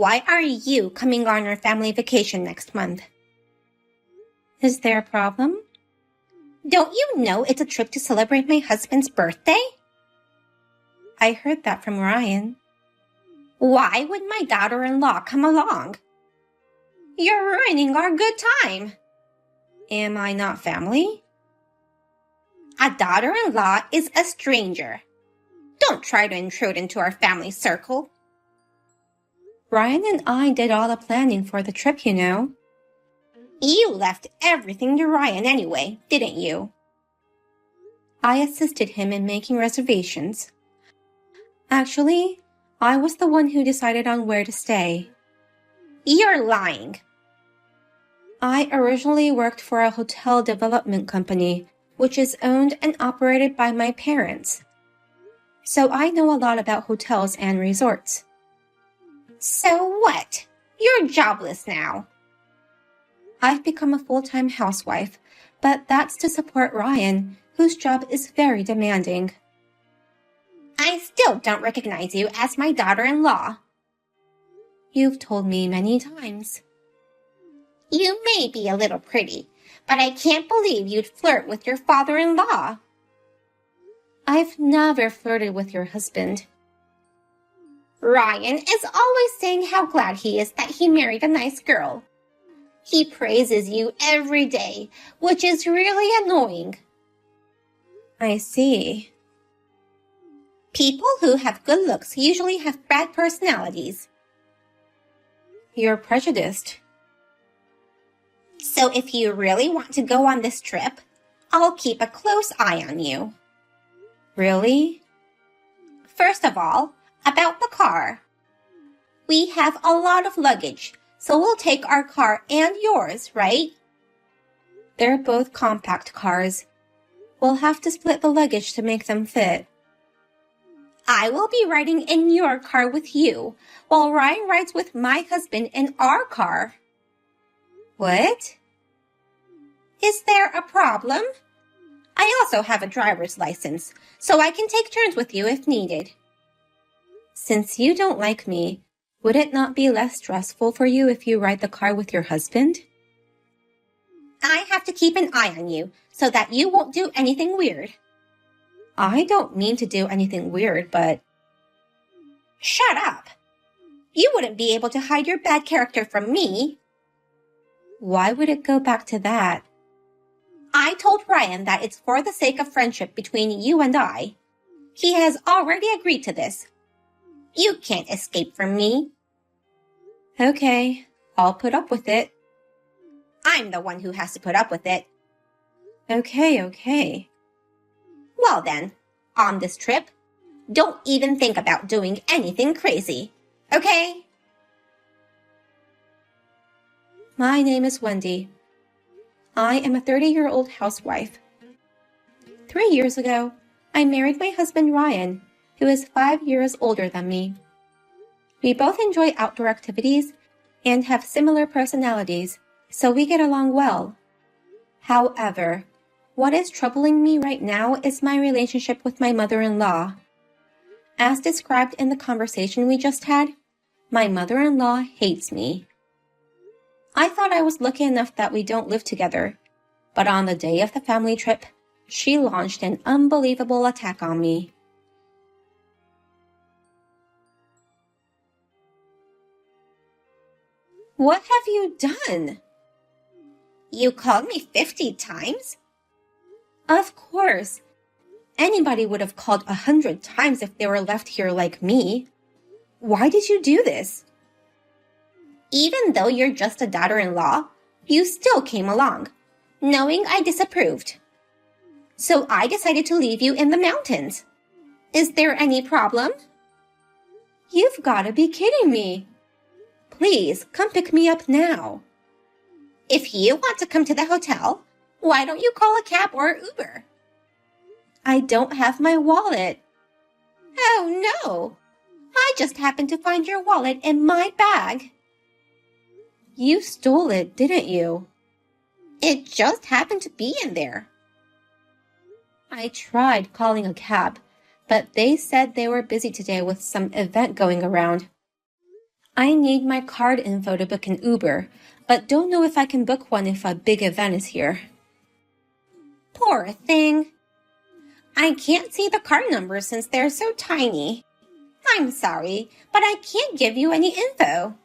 Why are you coming on our family vacation next month? Is there a problem? Don't you know it's a trip to celebrate my husband's birthday? I heard that from Ryan. Why would my daughter-in-law come along? You're ruining our good time. Am I not family? A daughter-in-law is a stranger. Don't try to intrude into our family circle. Ryan and I did all the planning for the trip, you know. You left everything to Ryan anyway, didn't you? I assisted him in making reservations. Actually, I was the one who decided on where to stay. You're lying. I originally worked for a hotel development company, which is owned and operated by my parents. So I know a lot about hotels and resorts. So what? You're jobless now. I've become a full-time housewife, but that's to support Ryan, whose job is very demanding. I still don't recognize you as my daughter-in-law. You've told me many times. You may be a little pretty, but I can't believe you'd flirt with your father-in-law. I've never flirted with your husband. Ryan is always saying how glad he is that he married a nice girl. He praises you every day, which is really annoying. I see. People who have good looks usually have bad personalities. You're prejudiced. So if you really want to go on this trip, I'll keep a close eye on you. Really? First of all, about the car. We have a lot of luggage, so we'll take our car and yours, right? They're both compact cars. We'll have to split the luggage to make them fit. I will be riding in your car with you, while Ryan rides with my husband in our car. What? Is there a problem? I also have a driver's license, so I can take turns with you if needed. Since you don't like me, would it not be less stressful for you if you ride the car with your husband? I have to keep an eye on you so that you won't do anything weird. I don't mean to do anything weird, but... Shut up! You wouldn't be able to hide your bad character from me. Why would it go back to that? I told Ryan that it's for the sake of friendship between you and I. He has already agreed to this. You can't escape from me. Okay, I'll put up with it. I'm the one who has to put up with it. Okay. Well then, on this trip, don't even think about doing anything crazy, okay? My name is Wendy. I am a 30-year-old housewife. 3 years ago, I married my husband Ryan, who is 5 years older than me. We both enjoy outdoor activities and have similar personalities, so we get along well. However, what is troubling me right now is my relationship with my mother-in-law. As described in the conversation we just had, my mother-in-law hates me. I thought I was lucky enough that we don't live together, but on the day of the family trip, she launched an unbelievable attack on me. What have you done? You called me 50 times? Of course. Anybody would have called 100 times if they were left here like me. Why did you do this? Even though you're just a daughter-in-law, you still came along, knowing I disapproved. So I decided to leave you in the mountains. Is there any problem? You've got to be kidding me. Please, come pick me up now. If you want to come to the hotel, why don't you call a cab or Uber? I don't have my wallet. Oh no! I just happened to find your wallet in my bag. You stole it, didn't you? It just happened to be in there. I tried calling a cab, but they said they were busy today with some event going around. I need my card info to book an Uber, but don't know if I can book one if a big event is here. Poor thing. I can't see the card numbers since they're so tiny. I'm sorry, but I can't give you any info.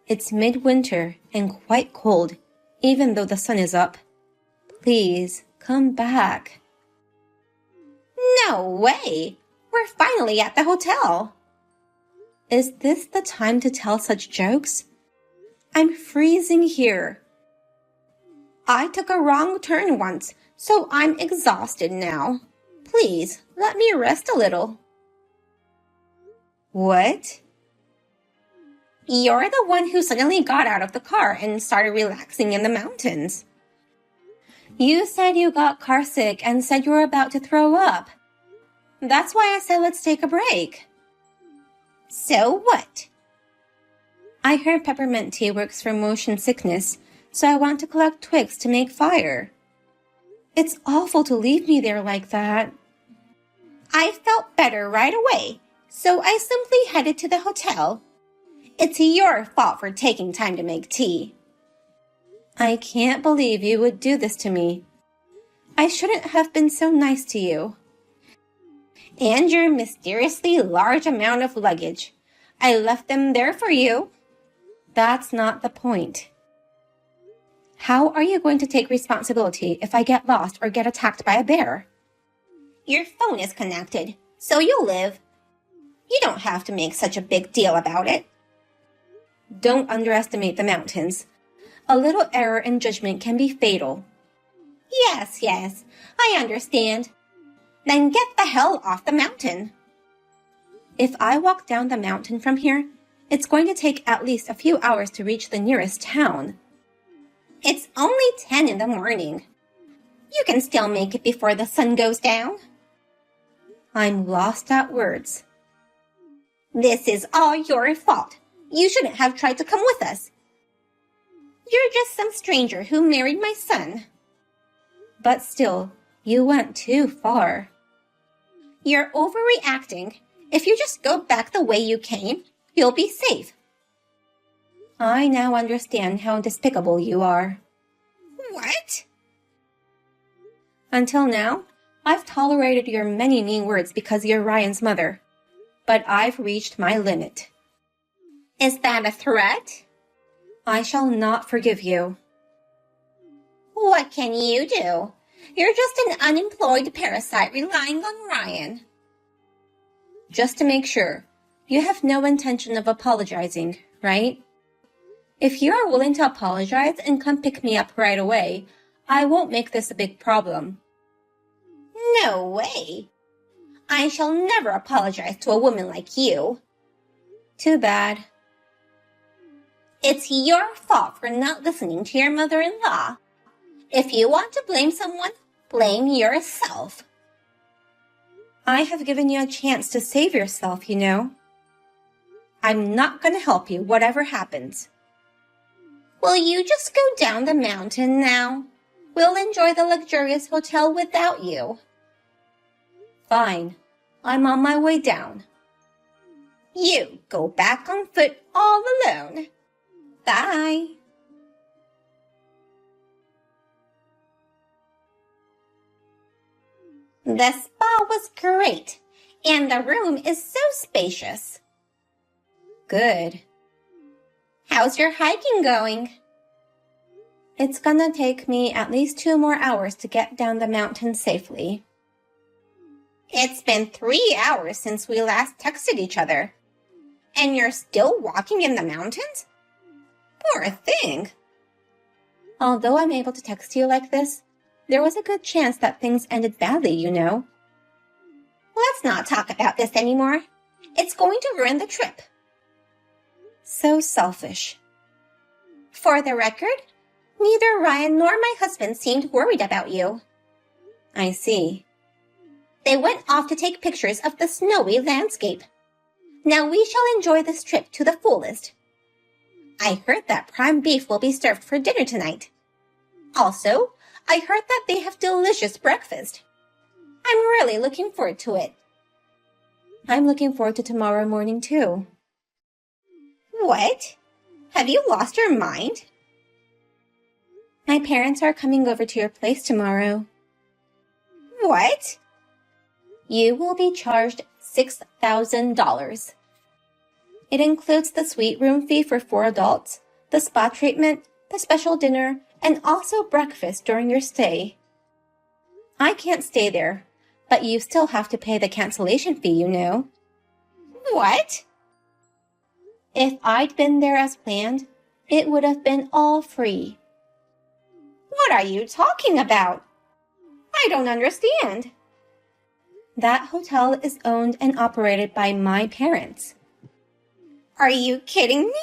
It's midwinter and quite cold, even though the sun is up. Please, come back. No way! We're finally at the hotel. Is this the time to tell such jokes? I'm freezing here. I took a wrong turn once, so I'm exhausted now. Please, let me rest a little. What? You're the one who suddenly got out of the car and started relaxing in the mountains. You said you got carsick and said you were about to throw up. That's why I said let's take a break. So what? I heard peppermint tea works for motion sickness, so I want to collect twigs to make fire. It's awful to leave me there like that. I felt better right away, so I simply headed to the hotel. It's your fault for taking time to make tea. I can't believe you would do this to me. I shouldn't have been so nice to you. And your mysteriously large amount of luggage. I left them there for you. That's not the point. How are you going to take responsibility if I get lost or get attacked by a bear? Your phone is connected, so you'll live. You don't have to make such a big deal about it. Don't underestimate the mountains. A little error in judgment can be fatal. Yes, I understand. Then get the hell off the mountain. If I walk down the mountain from here, it's going to take at least a few hours to reach the nearest town. It's only 10 in the morning. You can still make it before the sun goes down. I'm lost at words. This is all your fault. You shouldn't have tried to come with us. You're just some stranger who married my son. But still, you went too far. You're overreacting. If you just go back the way you came, you'll be safe. I now understand how despicable you are. What? Until now, I've tolerated your many mean words because you're Ryan's mother. But I've reached my limit. Is that a threat? I shall not forgive you. What can you do? You're just an unemployed parasite relying on Ryan. Just to make sure, you have no intention of apologizing, right? If you are willing to apologize and come pick me up right away, I won't make this a big problem. No way. I shall never apologize to a woman like you. Too bad. It's your fault for not listening to your mother-in-law. If you want to blame someone, blame yourself. I have given you a chance to save yourself, you know. I'm not going to help you, whatever happens. Will you just go down the mountain now? We'll enjoy the luxurious hotel without you. Fine. I'm on my way down. You go back on foot all alone. Bye. The spa was great, and the room is so spacious. Good. How's your hiking going? It's gonna take me at least 2 more hours to get down the mountain safely. It's been 3 hours since we last texted each other. And you're still walking in the mountains? Poor thing. Although I'm able to text you like this, there was a good chance that things ended badly, you know. Let's not talk about this anymore. It's going to ruin the trip. So selfish. For the record, neither Ryan nor my husband seemed worried about you. I see. They went off to take pictures of the snowy landscape. Now we shall enjoy this trip to the fullest. I heard that prime beef will be served for dinner tonight. Also, I heard that they have delicious breakfast. I'm really looking forward to it. I'm looking forward to tomorrow morning too. What? Have you lost your mind? My parents are coming over to your place tomorrow. What? You will be charged $6,000. It includes the suite room fee for 4 adults, the spa treatment, the special dinner, and also breakfast during your stay. I can't stay there, but you still have to pay the cancellation fee, you know. What? If I'd been there as planned, it would have been all free. What are you talking about? I don't understand. That hotel is owned and operated by my parents. Are you kidding me?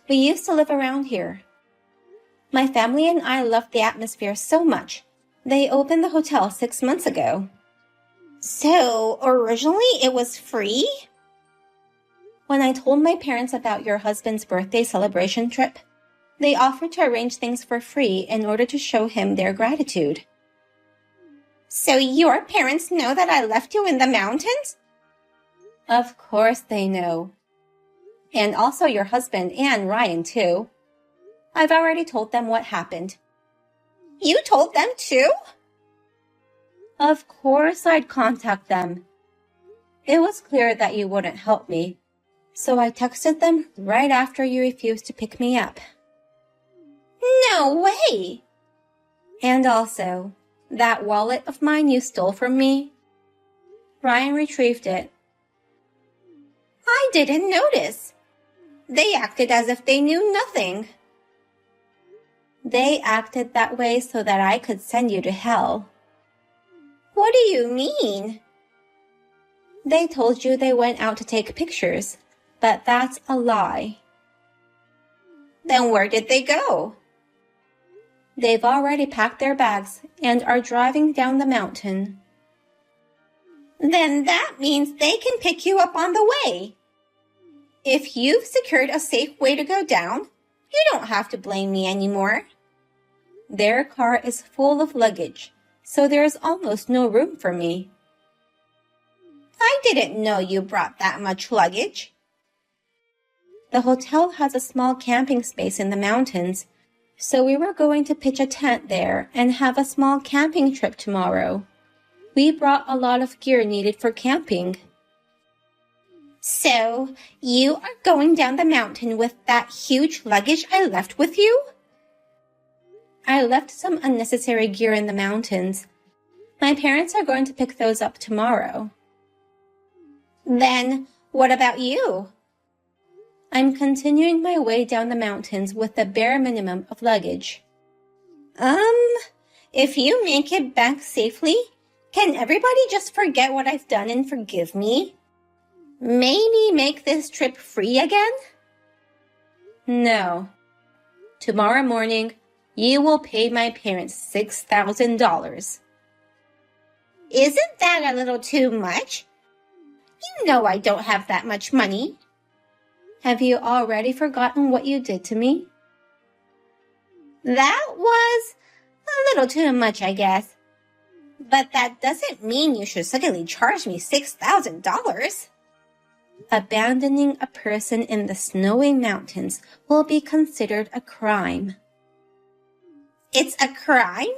We used to live around here. My family and I loved the atmosphere so much. They opened the hotel 6 months ago. So, originally it was free? When I told my parents about your husband's birthday celebration trip, they offered to arrange things for free in order to show him their gratitude. So your parents know that I left you in the mountains? Of course they know. And also your husband and Ryan, too. I've already told them what happened. You told them, too? Of course I'd contact them. It was clear that you wouldn't help me, so I texted them right after you refused to pick me up. No way! And also, that wallet of mine you stole from me? Ryan retrieved it. I didn't notice. They acted as if they knew nothing. They acted that way so that I could send you to hell. What do you mean? They told you they went out to take pictures, but that's a lie. Then where did they go? They've already packed their bags and are driving down the mountain. Then that means they can pick you up on the way. If you've secured a safe way to go down, you don't have to blame me anymore. Their car is full of luggage, so there's almost no room for me. I didn't know you brought that much luggage. The hotel has a small camping space in the mountains, so we were going to pitch a tent there and have a small camping trip tomorrow. We brought a lot of gear needed for camping. So, you are going down the mountain with that huge luggage I left with you? I left some unnecessary gear in the mountains. My parents are going to pick those up tomorrow. Then, what about you? I'm continuing my way down the mountains with the bare minimum of luggage. If you make it back safely, can everybody just forget what I've done and forgive me? Maybe make this trip free again? No. Tomorrow morning, you will pay my parents $6,000. Isn't that a little too much? You know I don't have that much money. Have you already forgotten what you did to me? That was a little too much, I guess. But that doesn't mean you should suddenly charge me $6,000. Abandoning a person in the snowy mountains will be considered a crime. It's a crime?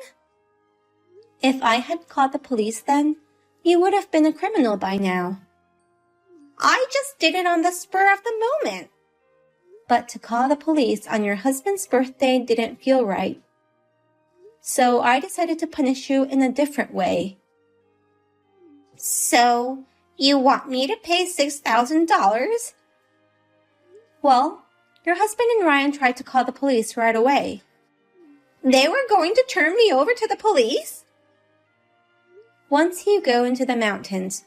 If I had called the police then, you would have been a criminal by now. I just did it on the spur of the moment. But to call the police on your husband's birthday didn't feel right. So I decided to punish you in a different way. So, you want me to pay $6,000? Well, your husband and Ryan tried to call the police right away. They were going to turn me over to the police? Once you go into the mountains,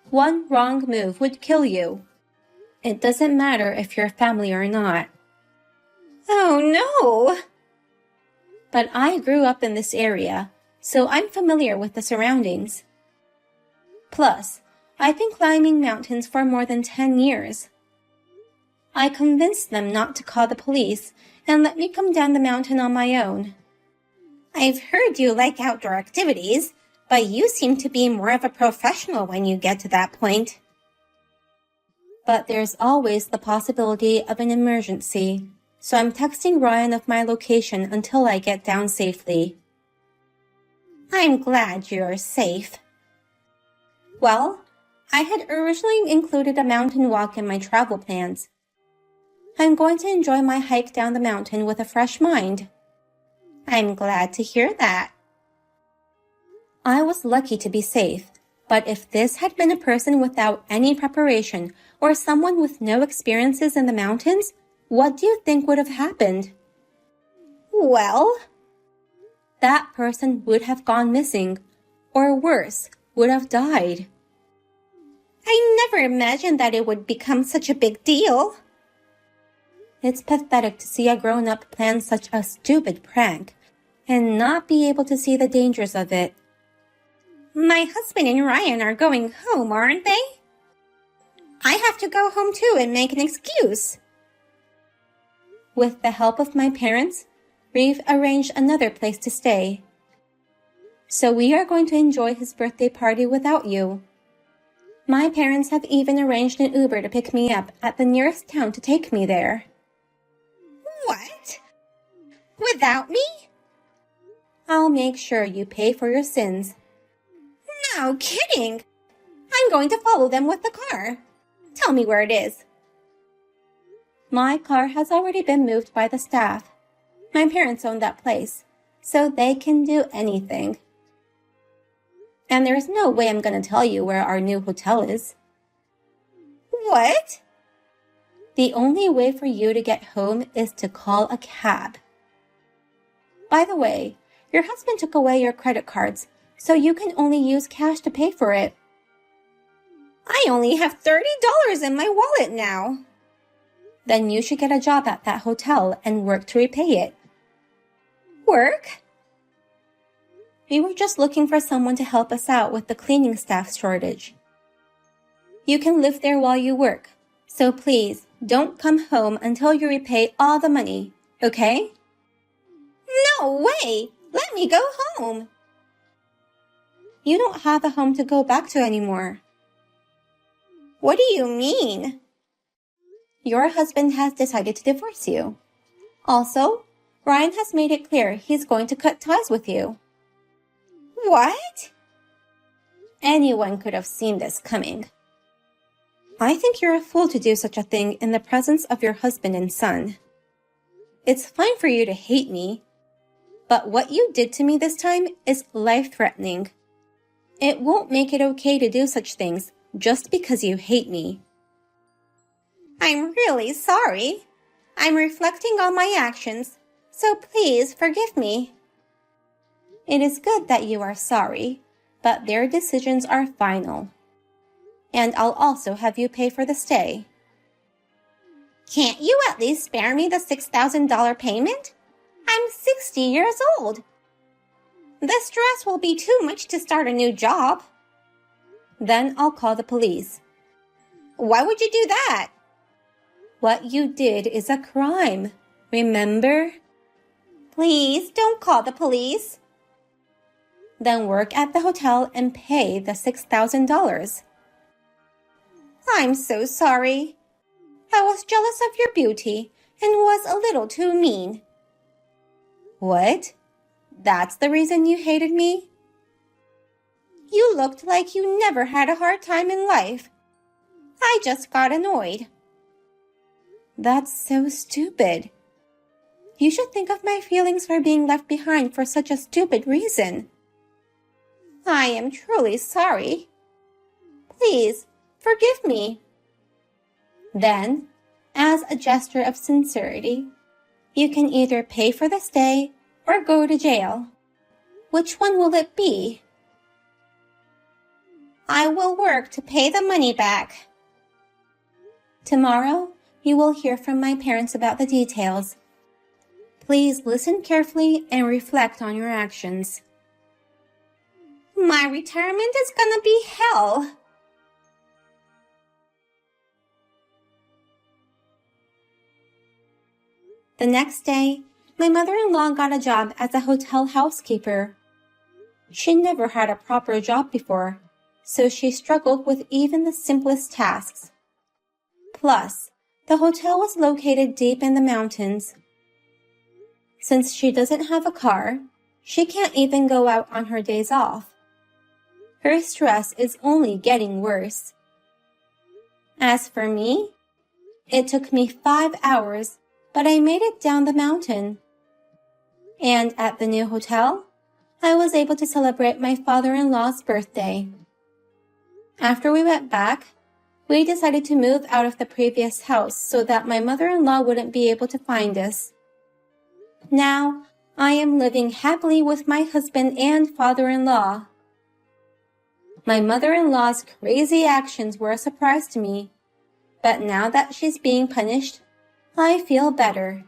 one wrong move would kill you. It doesn't matter if you're family or not. Oh no! But I grew up in this area, so I'm familiar with the surroundings. Plus, I've been climbing mountains for more than 10 years. I convinced them not to call the police and let me come down the mountain on my own. I've heard you like outdoor activities, but you seem to be more of a professional when you get to that point. But there's always the possibility of an emergency, so I'm texting Ryan of my location until I get down safely. I'm glad you're safe. Well, I had originally included a mountain walk in my travel plans. I'm going to enjoy my hike down the mountain with a fresh mind. I'm glad to hear that. I was lucky to be safe, but if this had been a person without any preparation or someone with no experiences in the mountains, what do you think would have happened? Well, that person would have gone missing, or worse, would have died. I never imagined that it would become such a big deal. It's pathetic to see a grown-up plan such a stupid prank and not be able to see the dangers of it. My husband and Ryan are going home, aren't they? I have to go home too and make an excuse. With the help of my parents, we've arranged another place to stay. So we are going to enjoy his birthday party without you. My parents have even arranged an Uber to pick me up at the nearest town to take me there. What? Without me? I'll make sure you pay for your sins. No kidding! I'm going to follow them with the car. Tell me where it is. My car has already been moved by the staff. My parents own that place, so they can do anything. And there's no way I'm going to tell you where our new hotel is. What? The only way for you to get home is to call a cab. By the way, your husband took away your credit cards, so you can only use cash to pay for it. I only have $30 in my wallet now. Then you should get a job at that hotel and work to repay it. Work? We were just looking for someone to help us out with the cleaning staff shortage. You can live there while you work, so please don't come home until you repay all the money, okay? No way! Let me go home! You don't have a home to go back to anymore. What do you mean? Your husband has decided to divorce you. Also, Ryan has made it clear he's going to cut ties with you. What? Anyone could have seen this coming. I think you're a fool to do such a thing in the presence of your husband and son. It's fine for you to hate me, but what you did to me this time is life-threatening. It won't make it okay to do such things just because you hate me. I'm really sorry. I'm reflecting on my actions, so please forgive me. It is good that you are sorry, but their decisions are final. And I'll also have you pay for the stay. Can't you at least spare me the $6,000 payment? I'm 60 years old. The stress will be too much to start a new job. Then I'll call the police. Why would you do that? What you did is a crime, remember? Please don't call the police. Then work at the hotel and pay the $6,000. I'm so sorry. I was jealous of your beauty and was a little too mean. What? That's the reason you hated me? You looked like you never had a hard time in life. I just got annoyed. That's so stupid. You should think of my feelings for being left behind for such a stupid reason. I am truly sorry. Please, forgive me. Then, as a gesture of sincerity, you can either pay for the stay or go to jail. Which one will it be? I will work to pay the money back. Tomorrow, you will hear from my parents about the details. Please listen carefully and reflect on your actions. My retirement is gonna be hell. The next day, my mother-in-law got a job as a hotel housekeeper. She never had a proper job before, so she struggled with even the simplest tasks. Plus, the hotel was located deep in the mountains. Since she doesn't have a car, she can't even go out on her days off. Her stress is only getting worse. As for me, it took me 5 hours, but I made it down the mountain. And at the new hotel, I was able to celebrate my father-in-law's birthday. After we went back, we decided to move out of the previous house so that my mother-in-law wouldn't be able to find us. Now, I am living happily with my husband and father-in-law. My mother-in-law's crazy actions were a surprise to me, but now that she's being punished, I feel better.